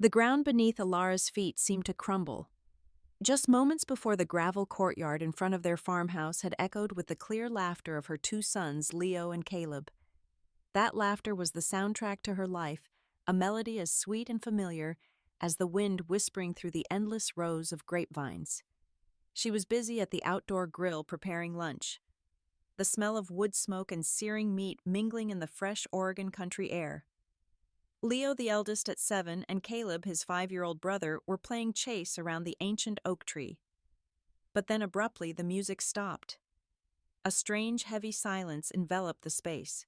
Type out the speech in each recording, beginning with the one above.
The ground beneath Elara's feet seemed to crumble. Just moments before the gravel courtyard in front of their farmhouse had echoed with the clear laughter of her two sons, Leo and Caleb. That laughter was the soundtrack to her life, a melody as sweet and familiar as the wind whispering through the endless rows of grapevines. She was busy at the outdoor grill preparing lunch, the smell of wood smoke and searing meat mingling in the fresh Oregon country air. Leo, the eldest at 7, and Caleb, his 5-year-old brother, were playing chase around the ancient oak tree. But then abruptly the music stopped. A strange, heavy silence enveloped the space.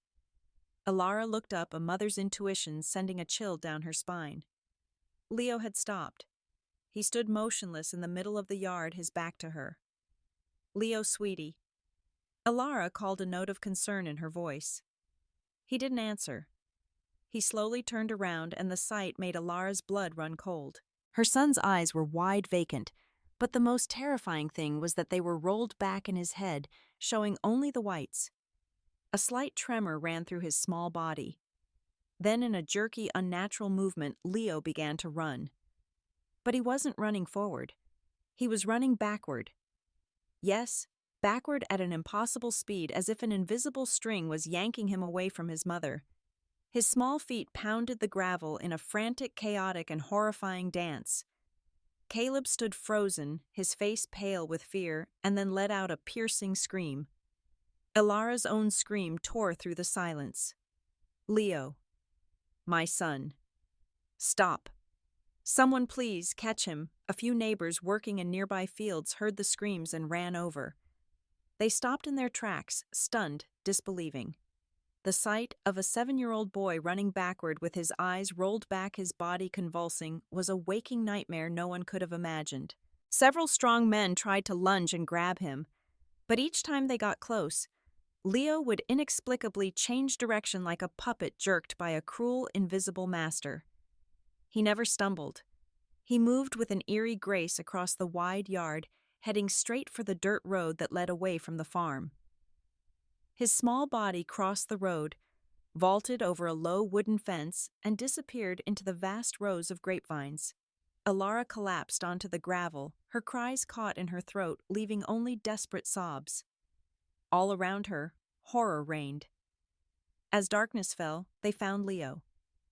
Elara looked up, a mother's intuition sending a chill down her spine. Leo had stopped. He stood motionless in the middle of the yard, his back to her. "Leo, sweetie." Elara called, a note of concern in her voice. He didn't answer. He slowly turned around, and the sight made Elara's blood run cold. Her son's eyes were wide vacant, but the most terrifying thing was that they were rolled back in his head, showing only the whites. A slight tremor ran through his small body. Then, in a jerky, unnatural movement, Leo began to run. But he wasn't running forward. He was running backward. Yes, backward at an impossible speed, as if an invisible string was yanking him away from his mother. His small feet pounded the gravel in a frantic, chaotic, and horrifying dance. Caleb stood frozen, his face pale with fear, and then let out a piercing scream. Elara's own scream tore through the silence. "Leo, my son. Stop. Someone please catch him." A few neighbors working in nearby fields heard the screams and ran over. They stopped in their tracks, stunned, disbelieving. The sight of a 7-year-old boy running backward with his eyes rolled back, his body convulsing, was a waking nightmare no one could have imagined. Several strong men tried to lunge and grab him, but each time they got close, Leo would inexplicably change direction like a puppet jerked by a cruel, invisible master. He never stumbled. He moved with an eerie grace across the wide yard, heading straight for the dirt road that led away from the farm. His small body crossed the road, vaulted over a low wooden fence, and disappeared into the vast rows of grapevines. Elara collapsed onto the gravel, her cries caught in her throat, leaving only desperate sobs. All around her, horror reigned. As darkness fell, they found Leo.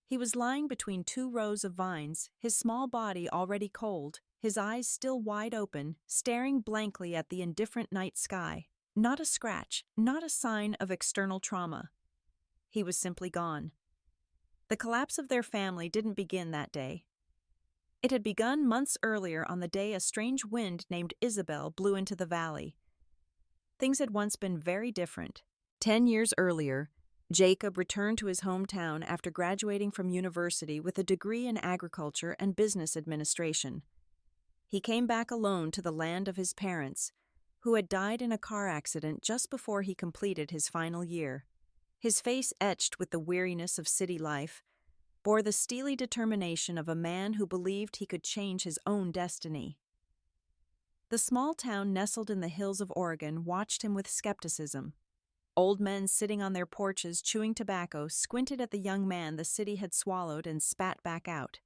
He was lying between 2 rows of vines, his small body already cold, his eyes still wide open, staring blankly at the indifferent night sky. Not a scratch, not a sign of external trauma. He was simply gone. The collapse of their family didn't begin that day. It had begun months earlier, on the day a strange wind named Isabelle blew into the valley. Things had once been very different. 10 years earlier, Jacob returned to his hometown after graduating from university with a degree in agriculture and business administration. He came back alone to the land of his parents, who had died in a car accident just before he completed his final year. His face, etched with the weariness of city life, bore the steely determination of a man who believed he could change his own destiny. The small town nestled in the hills of Oregon watched him with skepticism. Old men sitting on their porches chewing tobacco squinted at the young man the city had swallowed and spat back out.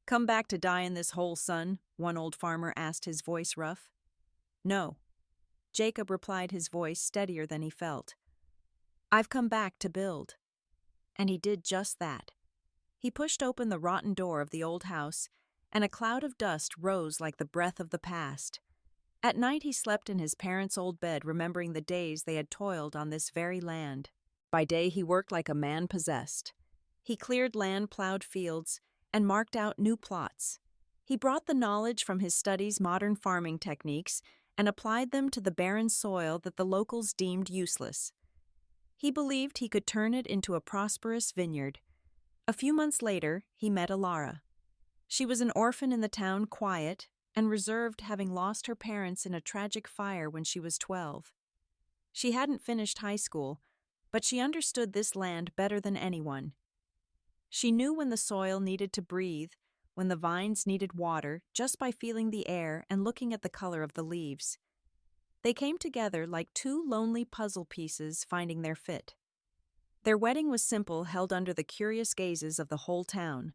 "Come back to die in this hole, son?" one old farmer asked, his voice rough. "No," Jacob replied, his voice steadier than he felt. "I've come back to build." And he did just that. He pushed open the rotten door of the old house, and a cloud of dust rose like the breath of the past. At night he slept in his parents' old bed, remembering the days they had toiled on this very land. By day he worked like a man possessed. He cleared land-plowed fields and marked out new plots. He brought the knowledge from his studies, modern farming techniques, and applied them to the barren soil that the locals deemed useless. He believed he could turn it into a prosperous vineyard. A few months later, he met Elara. She was an orphan in the town, quiet and reserved, having lost her parents in a tragic fire when she was 12. She hadn't finished high school, but she understood this land better than anyone. She knew when the soil needed to breathe, when the vines needed water, just by feeling the air and looking at the color of the leaves. They came together like 2 lonely puzzle pieces finding their fit. Their wedding was simple, held under the curious gazes of the whole town.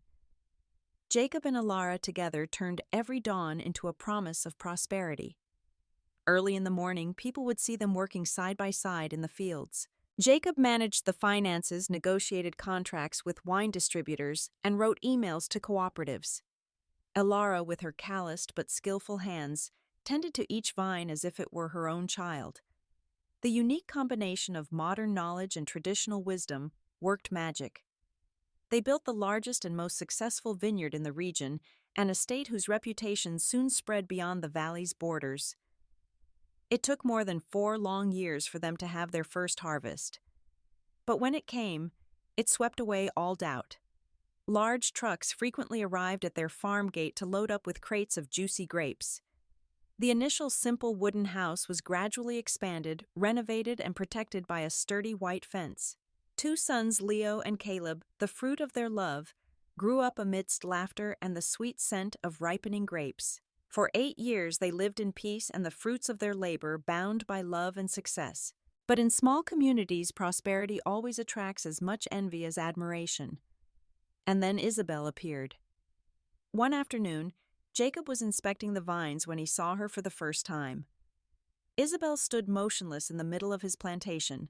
Jacob and Elara together turned every dawn into a promise of prosperity. Early in the morning, people would see them working side by side in the fields. Jacob managed the finances, negotiated contracts with wine distributors, and wrote emails to cooperatives. Elara, with her calloused but skillful hands, tended to each vine as if it were her own child. The unique combination of modern knowledge and traditional wisdom worked magic. They built the largest and most successful vineyard in the region, an estate whose reputation soon spread beyond the valley's borders. It took more than 4 long years for them to have their first harvest. But when it came, it swept away all doubt. Large trucks frequently arrived at their farm gate to load up with crates of juicy grapes. The initial simple wooden house was gradually expanded, renovated, and protected by a sturdy white fence. 2 sons, Leo and Caleb, the fruit of their love, grew up amidst laughter and the sweet scent of ripening grapes. For 8 years they lived in peace and the fruits of their labor, bound by love and success. But in small communities, prosperity always attracts as much envy as admiration. And then Isabelle appeared. One afternoon, Jacob was inspecting the vines when he saw her for the first time. Isabelle stood motionless in the middle of his plantation.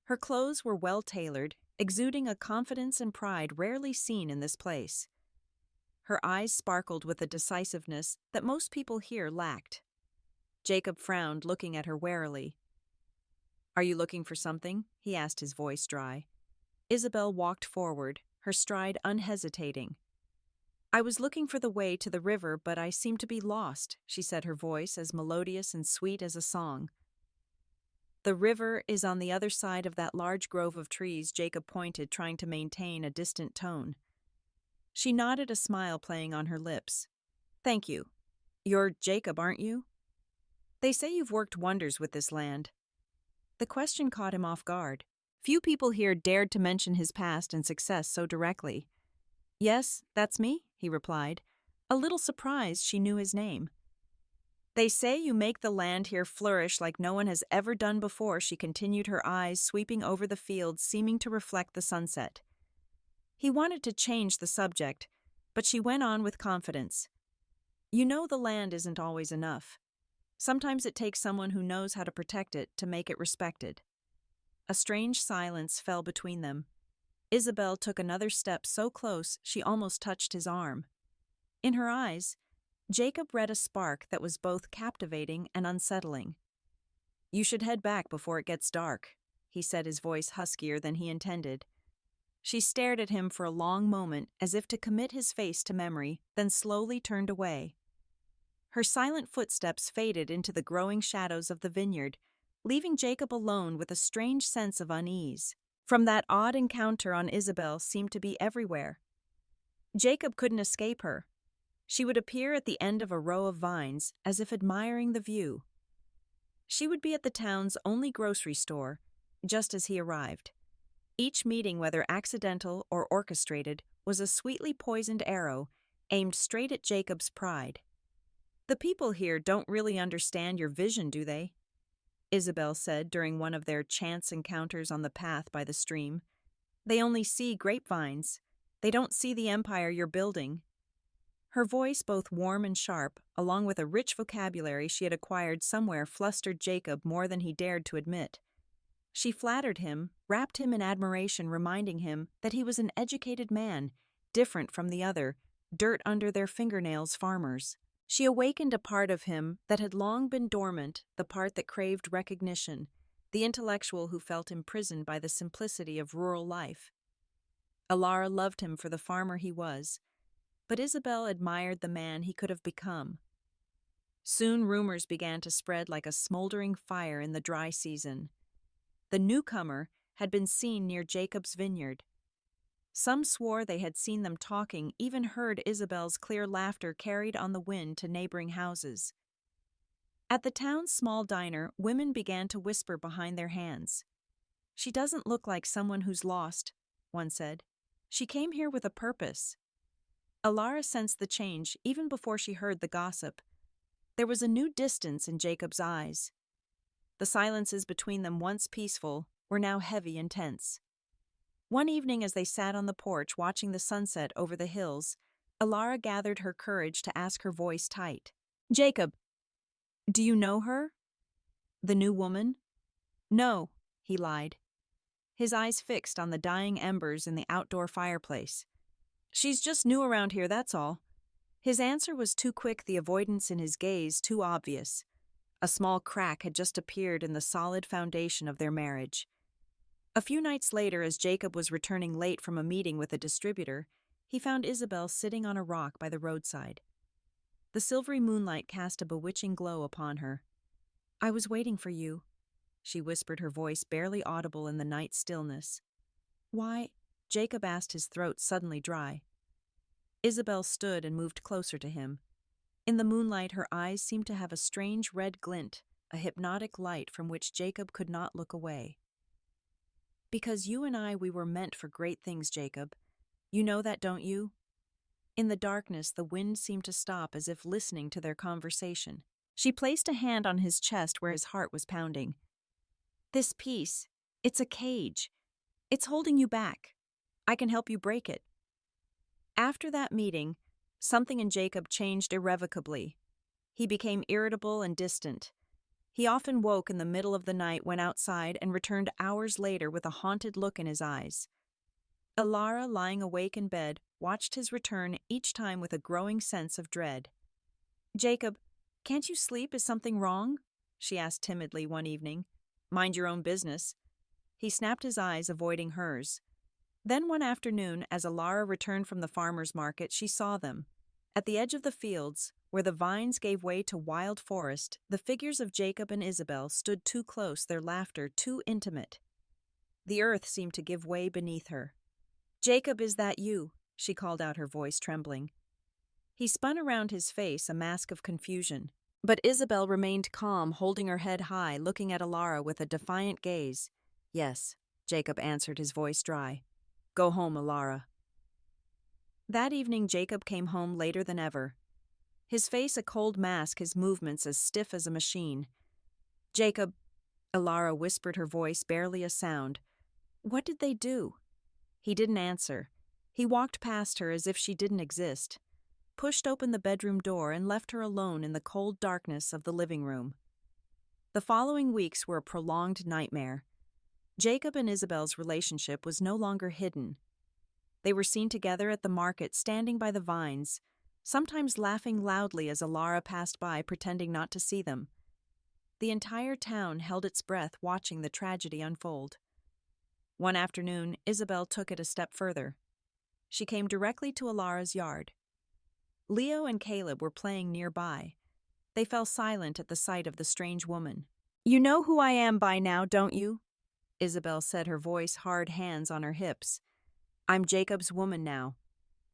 Her clothes were well-tailored, exuding a confidence and pride rarely seen in this place. Her eyes sparkled with a decisiveness that most people here lacked. Jacob frowned, looking at her warily. "Are you looking for something?" he asked, his voice dry. Isabelle walked forward, her stride unhesitating. "I was looking for the way to the river, but I seem to be lost," she said, her voice as melodious and sweet as a song. "The river is on the other side of that large grove of trees," Jacob pointed, trying to maintain a distant tone. She nodded, a smile playing on her lips. "Thank you. You're Jacob, aren't you? They say you've worked wonders with this land." The question caught him off guard. Few people here dared to mention his past and success so directly. "Yes, that's me," he replied, a little surprised she knew his name. "They say you make the land here flourish like no one has ever done before," she continued, her eyes sweeping over the fields, seeming to reflect the sunset. He wanted to change the subject, but she went on with confidence. "You know, the land isn't always enough. Sometimes it takes someone who knows how to protect it to make it respected." A strange silence fell between them. Isabelle took another step so close she almost touched his arm. In her eyes, Jacob read a spark that was both captivating and unsettling. "You should head back before it gets dark," he said, his voice huskier than he intended. She stared at him for a long moment, as if to commit his face to memory, then slowly turned away. Her silent footsteps faded into the growing shadows of the vineyard, leaving Jacob alone with a strange sense of unease. From that odd encounter on, Isabelle seemed to be everywhere. Jacob couldn't escape her. She would appear at the end of a row of vines, as if admiring the view. She would be at the town's only grocery store, just as he arrived. Each meeting, whether accidental or orchestrated, was a sweetly poisoned arrow aimed straight at Jacob's pride. "The people here don't really understand your vision, do they?" Isabelle said during one of their chance encounters on the path by the stream. "They only see grapevines. They don't see the empire you're building." Her voice, both warm and sharp, along with a rich vocabulary she had acquired somewhere, flustered Jacob more than he dared to admit. She flattered him, wrapped him in admiration, reminding him that he was an educated man, different from the other, dirt under their fingernails farmers. She awakened a part of him that had long been dormant, the part that craved recognition, the intellectual who felt imprisoned by the simplicity of rural life. Elara loved him for the farmer he was, but Isabelle admired the man he could have become. Soon rumors began to spread like a smoldering fire in the dry season. The newcomer had been seen near Jacob's vineyard. Some swore they had seen them talking, even heard Isabelle's clear laughter carried on the wind to neighboring houses. At the town's small diner, women began to whisper behind their hands. "She doesn't look like someone who's lost," one said. "She came here with a purpose." Elara sensed the change even before she heard the gossip. There was a new distance in Jacob's eyes. The silences between them, once peaceful, were now heavy and tense. One evening, as they sat on the porch watching the sunset over the hills, Elara gathered her courage to ask, her voice tight. Jacob, do you know her? The new woman? No, he lied, his eyes fixed on the dying embers in the outdoor fireplace. She's just new around here, that's all. His answer was too quick, the avoidance in his gaze too obvious. A small crack had just appeared in the solid foundation of their marriage. A few nights later, as Jacob was returning late from a meeting with a distributor, he found Isabelle sitting on a rock by the roadside. The silvery moonlight cast a bewitching glow upon her. I was waiting for you, she whispered, her voice barely audible in the night stillness. Why? Jacob asked, his throat suddenly dry. Isabelle stood and moved closer to him. In the moonlight, her eyes seemed to have a strange red glint, a hypnotic light from which Jacob could not look away. Because you and I, we were meant for great things, Jacob. You know that, don't you? In the darkness, the wind seemed to stop, as if listening to their conversation. She placed a hand on his chest where his heart was pounding. This piece, it's a cage. It's holding you back. I can help you break it. After that meeting, something in Jacob changed irrevocably. He became irritable and distant. He often woke in the middle of the night, went outside, and returned hours later with a haunted look in his eyes. Elara, lying awake in bed, watched his return each time with a growing sense of dread. Jacob, can't you sleep? Is something wrong? She asked timidly one evening. Mind your own business. He snapped his eyes, avoiding hers. Then one afternoon, as Elara returned from the farmer's market, she saw them. At the edge of the fields, where the vines gave way to wild forest, the figures of Jacob and Isabelle stood too close, their laughter too intimate. The earth seemed to give way beneath her. Jacob, is that you? She called out, her voice trembling. He spun around, his face a mask of confusion. But Isabelle remained calm, holding her head high, looking at Elara with a defiant gaze. Yes, Jacob answered, his voice dry. Go home, Elara. That evening, Jacob came home later than ever. His face a cold mask, his movements as stiff as a machine. Jacob, Elara whispered, her voice barely a sound. What did they do? He didn't answer. He walked past her as if she didn't exist, pushed open the bedroom door, and left her alone in the cold darkness of the living room. The following weeks were a prolonged nightmare. Jacob and Isabelle's relationship was no longer hidden. They were seen together at the market, standing by the vines, sometimes laughing loudly as Elara passed by, pretending not to see them. The entire town held its breath, watching the tragedy unfold. One afternoon, Isabelle took it a step further. She came directly to Elara's yard. Leo and Caleb were playing nearby. They fell silent at the sight of the strange woman. You know who I am by now, don't you? Isabelle said, her voice hard, hands on her hips. I'm Jacob's woman now.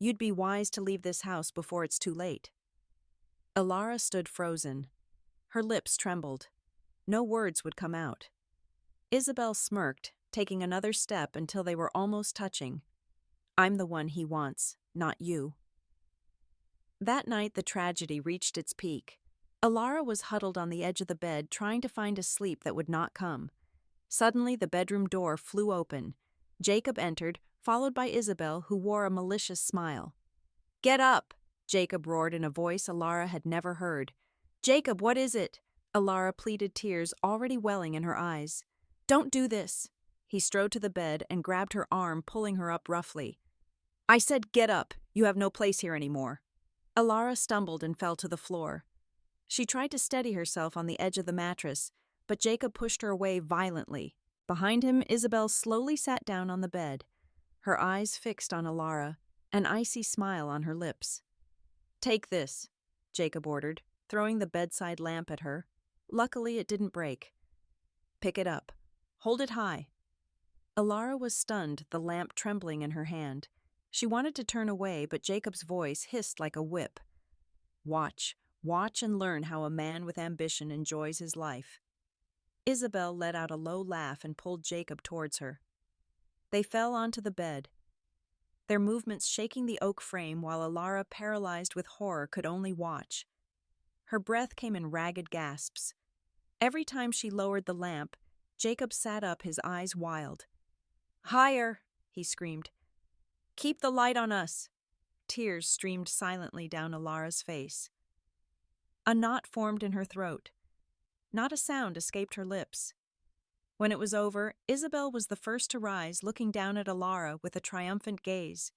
You'd be wise to leave this house before it's too late. Elara stood frozen. Her lips trembled. No words would come out. Isabelle smirked, taking another step until they were almost touching. I'm the one he wants, not you. That night, the tragedy reached its peak. Elara was huddled on the edge of the bed, trying to find a sleep that would not come. Suddenly, the bedroom door flew open. Jacob entered, followed by Isabelle, who wore a malicious smile. Get up, Jacob roared in a voice Elara had never heard. Jacob, what is it? Elara pleaded, tears already welling in her eyes. Don't do this. He strode to the bed and grabbed her arm, pulling her up roughly. I said get up. You have no place here anymore. Elara stumbled and fell to the floor. She tried to steady herself on the edge of the mattress, but Jacob pushed her away violently. Behind him, Isabelle slowly sat down on the bed, her eyes fixed on Elara, an icy smile on her lips. Take this, Jacob ordered, throwing the bedside lamp at her. Luckily, it didn't break. Pick it up. Hold it high. Elara was stunned, the lamp trembling in her hand. She wanted to turn away, but Jacob's voice hissed like a whip. Watch and learn how a man with ambition enjoys his life. Isabelle let out a low laugh and pulled Jacob towards her. They fell onto the bed, their movements shaking the oak frame, while Elara, paralyzed with horror, could only watch. Her breath came in ragged gasps. Every time she lowered the lamp, Jacob sat up, his eyes wild. Higher, he screamed. Keep the light on us. Tears streamed silently down Elara's face. A knot formed in her throat. Not a sound escaped her lips. When it was over, Isabelle was the first to rise, looking down at Elara with a triumphant gaze.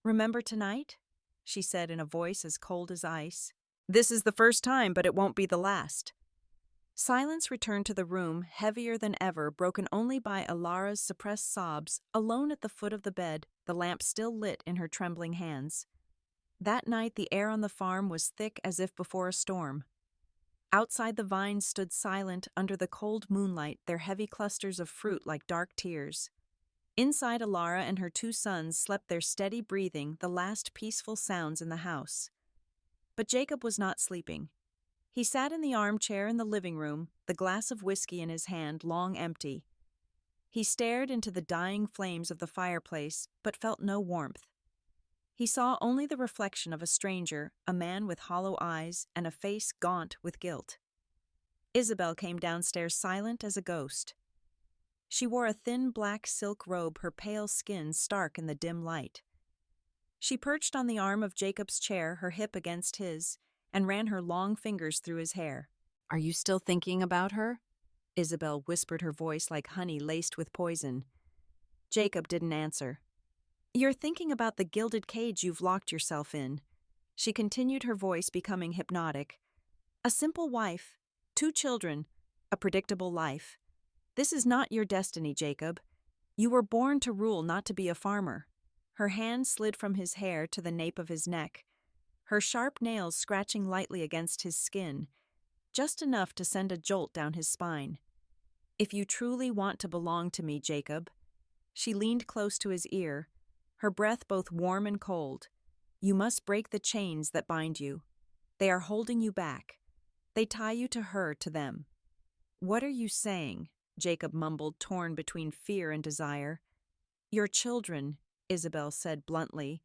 "Remember tonight?" she said in a voice as cold as ice. "This is the first time, but it won't be the last." Silence returned to the room, heavier than ever, broken only by Elara's suppressed sobs, alone at the foot of the bed, the lamp still lit in her trembling hands. That night the air on the farm was thick as if before a storm. Outside the vines stood silent under the cold moonlight, their heavy clusters of fruit like dark tears. Inside, Elara and her 2 sons slept their steady breathing, the last peaceful sounds in the house. But Jacob was not sleeping. He sat in the armchair in the living room, the glass of whiskey in his hand, long empty. He stared into the dying flames of the fireplace, but felt no warmth. He saw only the reflection of a stranger, a man with hollow eyes and a face gaunt with guilt. Isabelle came downstairs silent as a ghost. She wore a thin black silk robe, her pale skin stark in the dim light. She perched on the arm of Jacob's chair, her hip against his, and ran her long fingers through his hair. "Are you still thinking about her?" Isabelle whispered, her voice like honey laced with poison. Jacob didn't answer. "You're thinking about the gilded cage you've locked yourself in," she continued, her voice becoming hypnotic. "A simple wife, 2 children, a predictable life. This is not your destiny, Jacob. You were born to rule, not to be a farmer." Her hand slid from his hair to the nape of his neck, her sharp nails scratching lightly against his skin, just enough to send a jolt down his spine. "If you truly want to belong to me, Jacob," she leaned close to his ear, her breath both warm and cold, "you must break the chains that bind you. They are holding you back. They tie you to her, to them." "What are you saying?" Jacob mumbled, torn between fear and desire. "Your children," Isabelle said bluntly,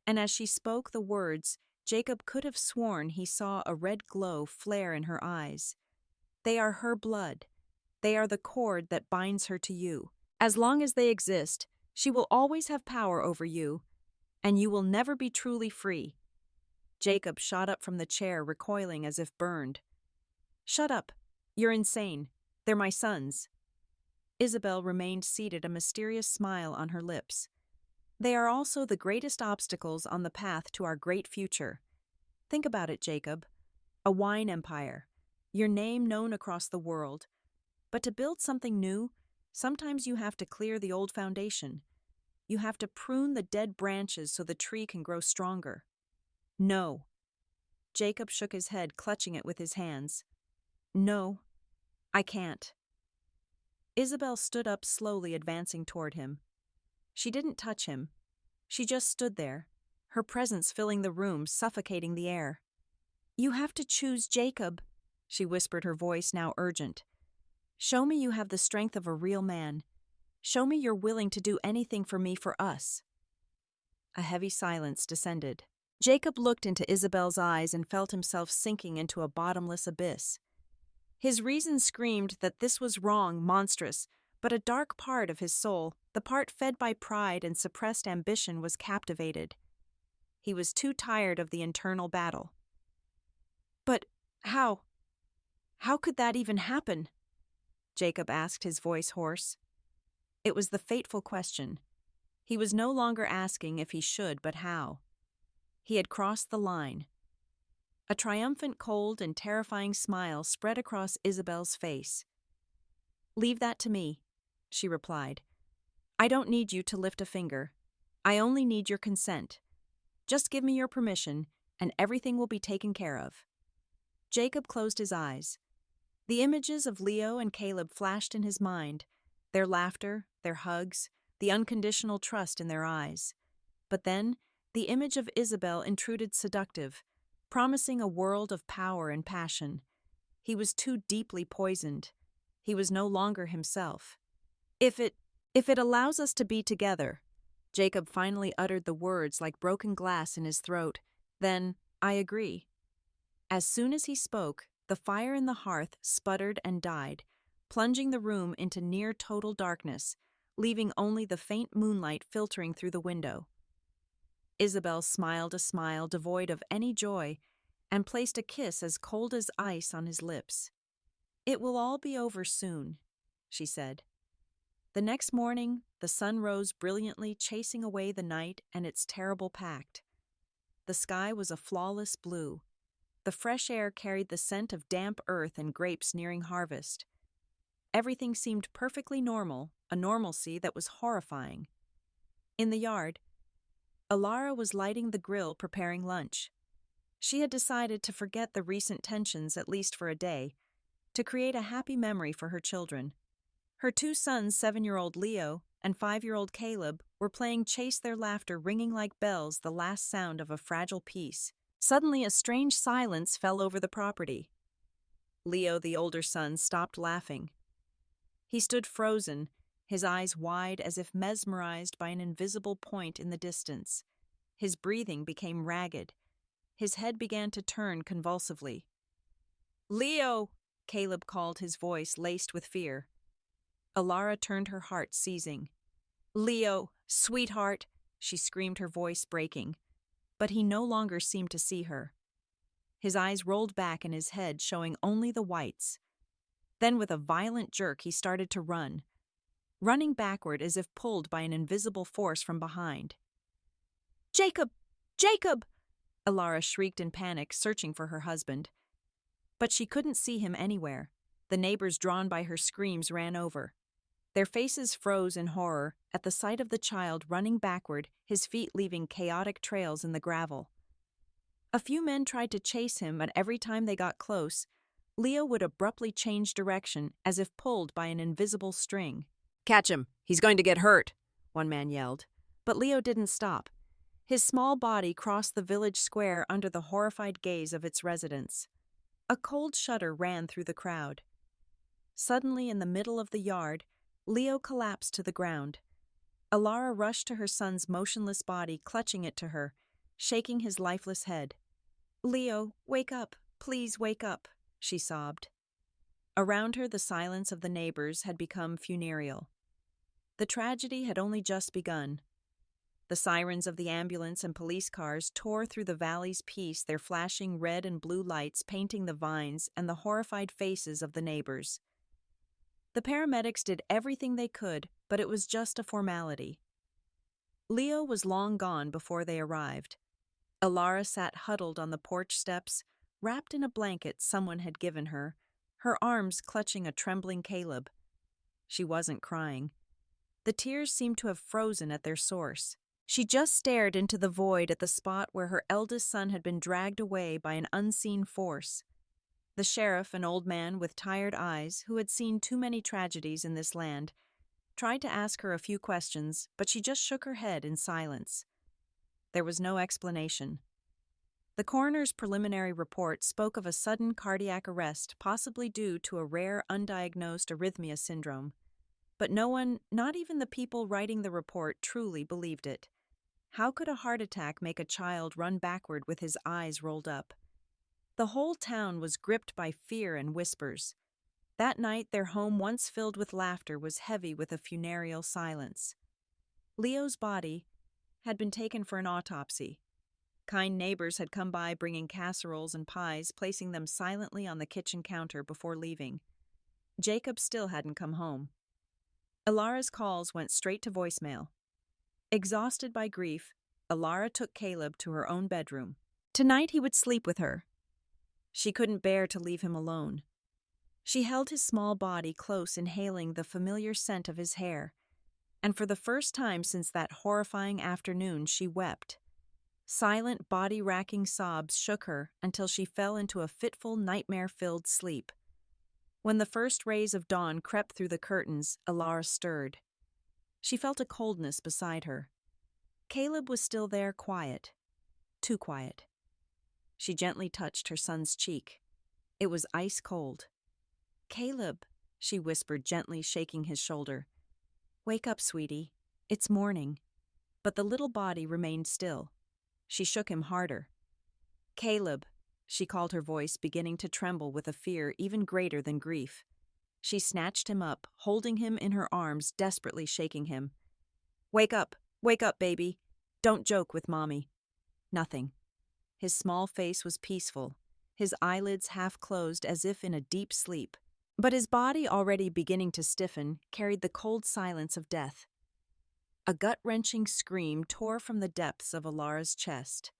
and as she spoke the words, Jacob could have sworn he saw a red glow flare in her eyes. "They are her blood. They are the cord that binds her to you. As long as they exist, she will always have power over you, and you will never be truly free." Jacob shot up from the chair, recoiling as if burned. "Shut up. You're insane. They're my sons." Isabelle remained seated, a mysterious smile on her lips. "They are also the greatest obstacles on the path to our great future. Think about it, Jacob. A wine empire, your name known across the world. But to build something new, sometimes you have to clear the old foundation. You have to prune the dead branches so the tree can grow stronger." "No." Jacob shook his head, clutching it with his hands. "No, I can't." Isabelle stood up slowly, advancing toward him. She didn't touch him. She just stood there, her presence filling the room, suffocating the air. "You have to choose Jacob," she whispered, her voice now urgent. "Show me you have the strength of a real man. Show me you're willing to do anything for me, for us." A heavy silence descended. Jacob looked into Isabelle's eyes and felt himself sinking into a bottomless abyss. His reason screamed that this was wrong, monstrous, but a dark part of his soul, the part fed by pride and suppressed ambition, was captivated. He was too tired of the internal battle. "But how could that even happen?" Jacob asked, his voice hoarse. It was the fateful question. He was no longer asking if he should, but how. He had crossed the line. A triumphant, cold, and terrifying smile spread across Isabelle's face. "Leave that to me," she replied. "I don't need you to lift a finger. I only need your consent. Just give me your permission, and everything will be taken care of." Jacob closed his eyes. The images of Leo and Caleb flashed in his mind, their laughter, their hugs, the unconditional trust in their eyes. But then, the image of Isabelle intruded, seductive, promising a world of power and passion. He was too deeply poisoned. He was no longer himself. If it allows us to be together," Jacob finally uttered the words like broken glass in his throat, "then I agree." As soon as he spoke, the fire in the hearth sputtered and died, plunging the room into near total darkness, leaving only the faint moonlight filtering through the window. Isabelle smiled a smile devoid of any joy and placed a kiss as cold as ice on his lips. "It will all be over soon," she said. The next morning, the sun rose brilliantly, chasing away the night and its terrible pact. The sky was a flawless blue. The fresh air carried the scent of damp earth and grapes nearing harvest. Everything seemed perfectly normal, a normalcy that was horrifying. In the yard, Elara was lighting the grill preparing lunch. She had decided to forget the recent tensions at least for a day, to create a happy memory for her children. Her two sons, 7-year-old Leo and 5-year-old Caleb, were playing chase, their laughter ringing like bells, the last sound of a fragile peace. Suddenly, a strange silence fell over the property. Leo, the older son, stopped laughing. He stood frozen, his eyes wide as if mesmerized by an invisible point in the distance. His breathing became ragged. His head began to turn convulsively. "Leo!" Caleb called, his voice laced with fear. Elara turned, her heart seizing. "Leo, sweetheart!" she screamed, her voice breaking. But he no longer seemed to see her. His eyes rolled back in his head, showing only the whites. Then with a violent jerk he started to run, running backward as if pulled by an invisible force from behind. "Jacob! Jacob!" Elara shrieked in panic, searching for her husband. But she couldn't see him anywhere. The neighbors, drawn by her screams, ran over. Their faces froze in horror at the sight of the child running backward, his feet leaving chaotic trails in the gravel. A few men tried to chase him, but every time they got close, Leo would abruptly change direction as if pulled by an invisible string. "Catch him! He's going to get hurt!" one man yelled. But Leo didn't stop. His small body crossed the village square under the horrified gaze of its residents. A cold shudder ran through the crowd. Suddenly, in the middle of the yard, Leo collapsed to the ground. Elara rushed to her son's motionless body, clutching it to her, shaking his lifeless head. "Leo, wake up! Please wake up!" she sobbed. Around her, the silence of the neighbors had become funereal. The tragedy had only just begun. The sirens of the ambulance and police cars tore through the valley's peace, their flashing red and blue lights painting the vines and the horrified faces of the neighbors. The paramedics did everything they could, but it was just a formality. Leo was long gone before they arrived. Elara sat huddled on the porch steps, wrapped in a blanket someone had given her, her arms clutching a trembling Caleb. She wasn't crying. The tears seemed to have frozen at their source. She just stared into the void at the spot where her eldest son had been dragged away by an unseen force. The sheriff, an old man with tired eyes who had seen too many tragedies in this land, tried to ask her a few questions, but she just shook her head in silence. There was no explanation. The coroner's preliminary report spoke of a sudden cardiac arrest, possibly due to a rare undiagnosed arrhythmia syndrome. But no one, not even the people writing the report, truly believed it. How could a heart attack make a child run backward with his eyes rolled up? The whole town was gripped by fear and whispers. That night, their home, once filled with laughter, was heavy with a funereal silence. Leo's body had been taken for an autopsy. Kind neighbors had come by bringing casseroles and pies, placing them silently on the kitchen counter before leaving. Jacob still hadn't come home. Elara's calls went straight to voicemail. Exhausted by grief, Elara took Caleb to her own bedroom. Tonight he would sleep with her. She couldn't bear to leave him alone. She held his small body close, inhaling the familiar scent of his hair, and for the first time since that horrifying afternoon she wept. Silent, body-racking sobs shook her until she fell into a fitful, nightmare-filled sleep. When the first rays of dawn crept through the curtains, Elara stirred. She felt a coldness beside her. Caleb was still there, quiet. Too quiet. She gently touched her son's cheek. It was ice cold. "Caleb," she whispered, gently shaking his shoulder. "Wake up, sweetie. It's morning." But the little body remained still. She shook him harder. "Caleb," she called, her voice beginning to tremble with a fear even greater than grief. She snatched him up, holding him in her arms, desperately shaking him. Wake up, baby." Don't joke with Mommy. Nothing. His small face was peaceful, his eyelids half closed as if in a deep sleep. But his body, already beginning to stiffen, carried the cold silence of death. A gut-wrenching scream tore from the depths of Elara's chest.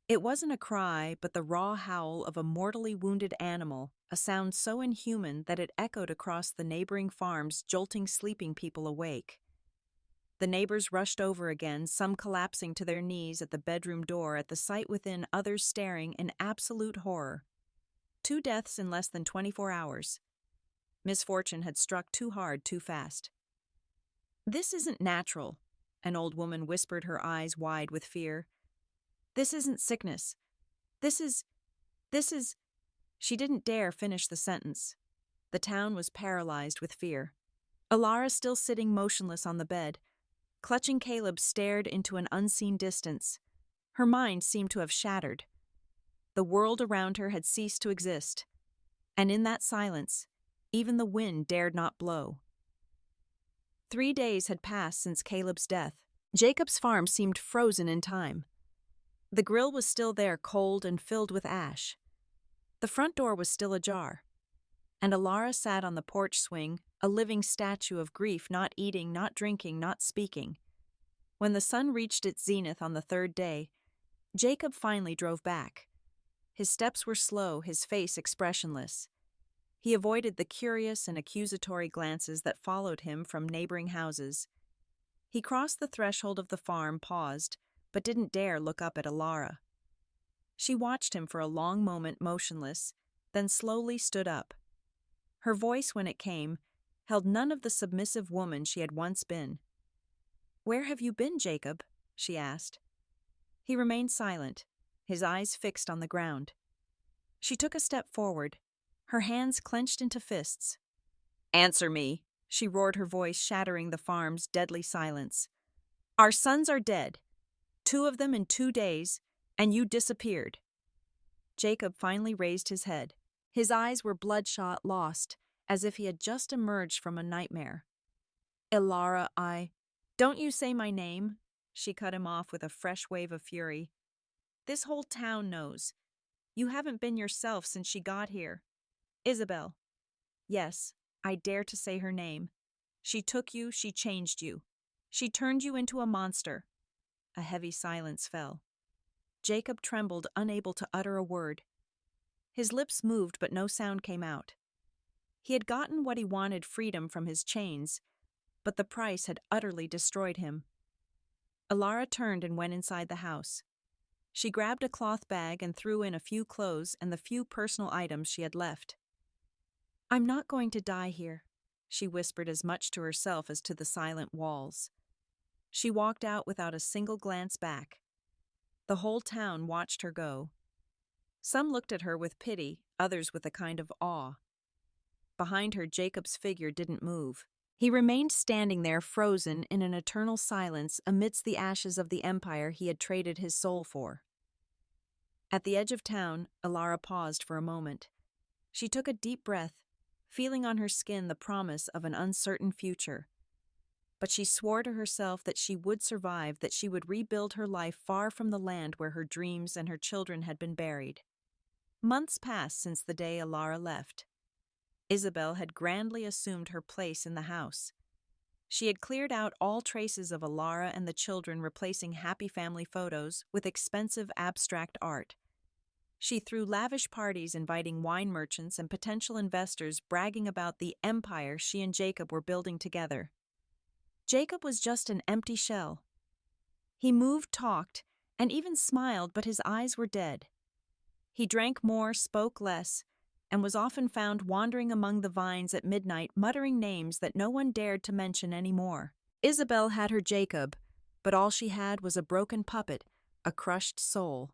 It wasn't a cry, but the raw howl of a mortally wounded animal, a sound so inhuman that it echoed across the neighboring farms, jolting sleeping people awake. The neighbors rushed over again, some collapsing to their knees at the bedroom door at the sight within, others staring in absolute horror. 2 deaths in less than 24 hours. Misfortune had struck too hard, too fast. "This isn't natural," an old woman whispered, her eyes wide with fear. "This isn't sickness. This is... She didn't dare finish the sentence. The town was paralyzed with fear. Elara, still sitting motionless on the bed, clutching Caleb, stared into an unseen distance. Her mind seemed to have shattered. The world around her had ceased to exist, and in that silence, even the wind dared not blow. 3 days had passed since Caleb's death. Jacob's farm seemed frozen in time. The grill was still there, cold and filled with ash. The front door was still ajar, and Elara sat on the porch swing, a living statue of grief, not eating, not drinking, not speaking. When the sun reached its zenith on the 3rd day, Jacob finally drove back. His steps were slow, his face expressionless. He avoided the curious and accusatory glances that followed him from neighboring houses. He crossed the threshold of the farm, paused, but didn't dare look up at Elara. She watched him for a long moment, motionless, then slowly stood up. Her voice, when it came, held none of the submissive woman she had once been. "Where have you been, Jacob?" she asked. He remained silent, his eyes fixed on the ground. She took a step forward, her hands clenched into fists. "Answer me," she roared, her voice shattering the farm's deadly silence. "Our sons are dead. 2 of them in 2 days, and you disappeared." Jacob finally raised his head. His eyes were bloodshot, lost, as if he had just emerged from a nightmare. "Elara, Don't you say my name," she cut him off with a fresh wave of fury. "This whole town knows. You haven't been yourself since she got here. Isabelle. Yes, I dare to say her name. She took you, she changed you. She turned you into a monster." A heavy silence fell. Jacob trembled, unable to utter a word. His lips moved, but no sound came out. He had gotten what he wanted, freedom from his chains, but the price had utterly destroyed him. Elara turned and went inside the house. She grabbed a cloth bag and threw in a few clothes and the few personal items she had left. "I'm not going to die here," she whispered, as much to herself as to the silent walls. She walked out without a single glance back. The whole town watched her go. Some looked at her with pity, others with a kind of awe. Behind her, Jacob's figure didn't move. He remained standing there, frozen in an eternal silence amidst the ashes of the empire he had traded his soul for. At the edge of town, Elara paused for a moment. She took a deep breath, feeling on her skin the promise of an uncertain future. But she swore to herself that she would survive, that she would rebuild her life far from the land where her dreams and her children had been buried. Months passed since the day Elara left. Isabelle had grandly assumed her place in the house. She had cleared out all traces of Elara and the children, replacing happy family photos with expensive abstract art. She threw lavish parties, inviting wine merchants and potential investors, bragging about the empire she and Jacob were building together. Jacob was just an empty shell. He moved, talked, and even smiled, but his eyes were dead. He drank more, spoke less, and was often found wandering among the vines at midnight, muttering names that no one dared to mention anymore. Isabelle had her Jacob, but all she had was a broken puppet, a crushed soul.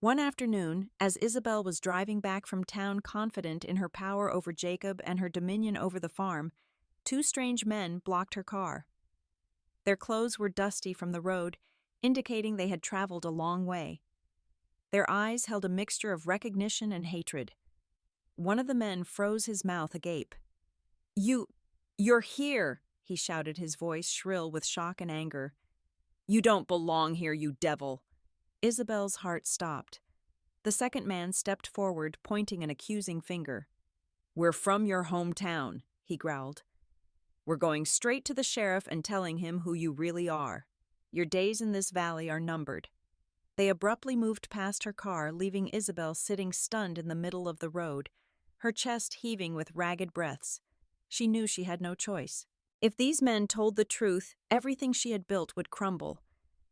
One afternoon, as Isabelle was driving back from town, confident in her power over Jacob and her dominion over the farm, 2 strange men blocked her car. Their clothes were dusty from the road, indicating they had traveled a long way. Their eyes held a mixture of recognition and hatred. One of the men froze, his mouth agape. You're here," he shouted, his voice shrill with shock and anger. You don't belong here, you devil. Isabel's heart stopped. The second man stepped forward, pointing an accusing finger. We're from your hometown, he growled. We're going straight to the sheriff and telling him who you really are. Your days in this valley are numbered. They abruptly moved past her car, leaving Isabelle sitting stunned in the middle of the road, her chest heaving with ragged breaths. She knew she had no choice. If these men told the truth, everything she had built would crumble,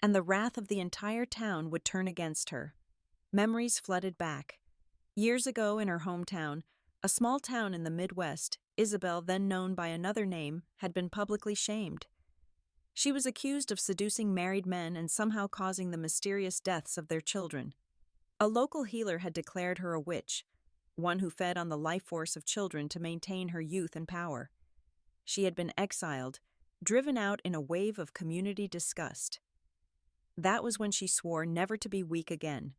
and the wrath of the entire town would turn against her. Memories flooded back. Years ago in her hometown, a small town in the Midwest, Isabelle, then known by another name, had been publicly shamed. She was accused of seducing married men and somehow causing the mysterious deaths of their children. A local healer had declared her a witch, one who fed on the life force of children to maintain her youth and power. She had been exiled, driven out in a wave of community disgust. That was when she swore never to be weak again.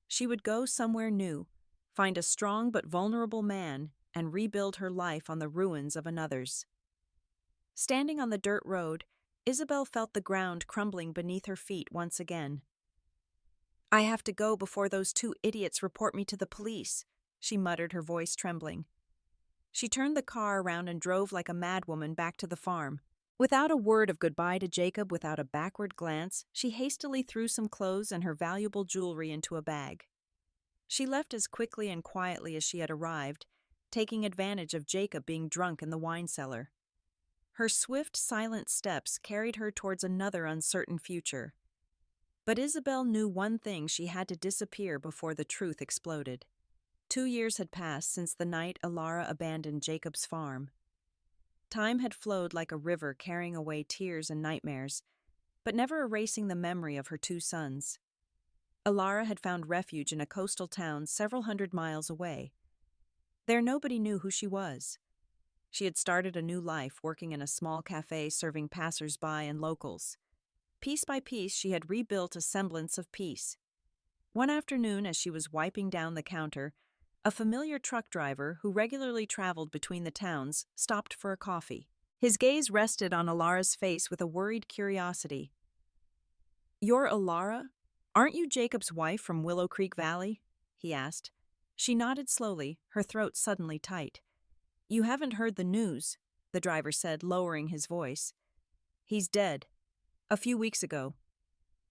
She would go somewhere new, find a strong but vulnerable man, and rebuild her life on the ruins of another's. Standing on the dirt road, Isabelle felt the ground crumbling beneath her feet once again. I have to go before those two idiots report me to the police, she muttered, her voice trembling. She turned the car around and drove like a madwoman back to the farm. Without a word of goodbye to Jacob, without a backward glance, she hastily threw some clothes and her valuable jewelry into a bag. She left as quickly and quietly as she had arrived, taking advantage of Jacob being drunk in the wine cellar. Her swift, silent steps carried her towards another uncertain future. But Isabelle knew one thing: she had to disappear before the truth exploded. 2 years had passed since the night Elara abandoned Jacob's farm. Time had flowed like a river, carrying away tears and nightmares, but never erasing the memory of her 2 sons. Elara had found refuge in a coastal town several hundred miles away. There nobody knew who she was. She had started a new life, working in a small cafe serving passers-by and locals. Piece by piece, she had rebuilt a semblance of peace. One afternoon, as she was wiping down the counter, a familiar truck driver who regularly traveled between the towns stopped for a coffee. His gaze rested on Elara's face with a worried curiosity. You're Elara? Aren't you Jacob's wife from Willow Creek Valley? He asked. She nodded slowly, her throat suddenly tight. You haven't heard the news, the driver said, lowering his voice. He's dead. A few weeks ago.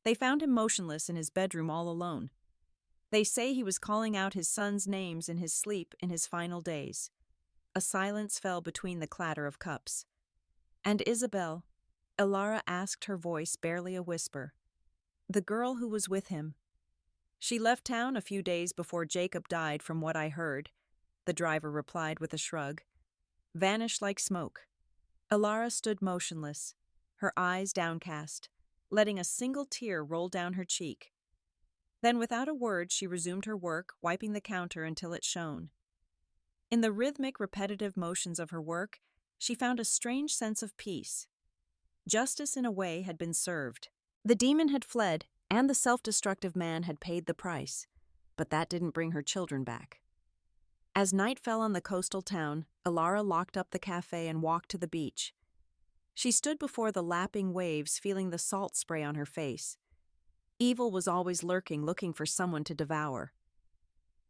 They found him motionless in his bedroom all alone. They say he was calling out his sons' names in his sleep in his final days. A silence fell between the clatter of cups. And Isabelle, Elara asked, her voice barely a whisper. The girl who was with him. She left town a few days before Jacob died, from what I heard, the driver replied with a shrug. Vanished like smoke. Elara stood motionless, her eyes downcast, letting a single tear roll down her cheek. Then, without a word, she resumed her work, wiping the counter until it shone. In the rhythmic, repetitive motions of her work, she found a strange sense of peace. Justice, in a way, had been served. The demon had fled, and the self-destructive man had paid the price, but that didn't bring her children back. As night fell on the coastal town, Elara locked up the cafe and walked to the beach. She stood before the lapping waves, feeling the salt spray on her face. Evil was always lurking, looking for someone to devour.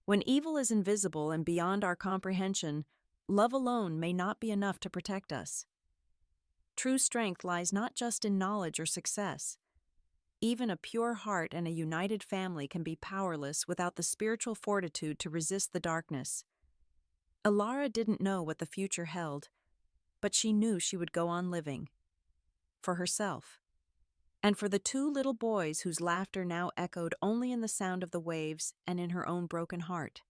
When evil is invisible and beyond our comprehension, love alone may not be enough to protect us. True strength lies not just in knowledge or success. Even a pure heart and a united family can be powerless without the spiritual fortitude to resist the darkness. Elara didn't know what the future held, but she knew she would go on living. For herself. And for the 2 little boys whose laughter now echoed only in the sound of the waves and in her own broken heart.